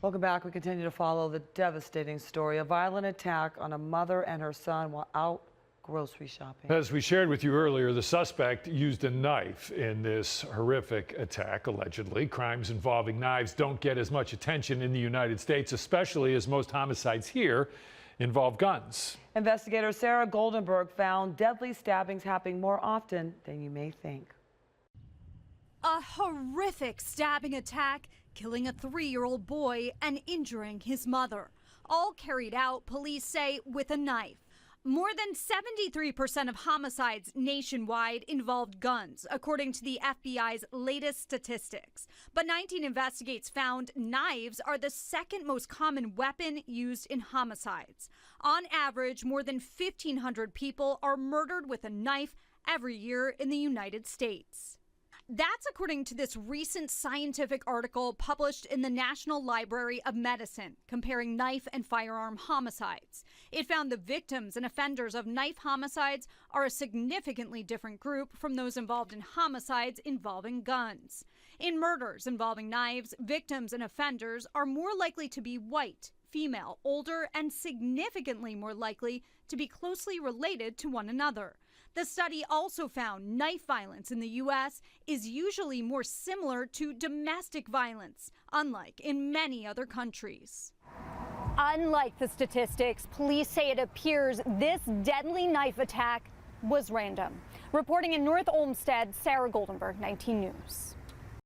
Welcome back. We continue to follow the devastating story, a violent attack on a mother and her son while out grocery shopping. As we shared with you earlier, the suspect used a knife in this horrific attack, allegedly. Crimes involving knives don't get as much attention in the United States, especially as most homicides here involve guns. Investigator Sarah Goldenberg found deadly stabbings happening more often than you may think. A horrific stabbing attack, killing a 3-year-old boy and injuring his mother. All carried out, police say, with a knife. More than 73% of homicides nationwide involved guns, according to the FBI's latest statistics. But 19 Investigates found knives are the second most common weapon used in homicides. On average, more than 1,500 people are murdered with a knife every year in the United States. That's according to this recent scientific article published in the National Library of Medicine, comparing knife and firearm homicides. It found the victims and offenders of knife homicides are a significantly different group from those involved in homicides involving guns. In murders involving knives, victims and offenders are more likely to be white, female, older, and significantly more likely to be closely related to one another. The study also found knife violence in the U.S. is usually more similar to domestic violence, unlike in many other countries. Unlike the statistics, police say it appears this deadly knife attack was random. Reporting in North Olmsted, Sarah Goldenberg, 19 News.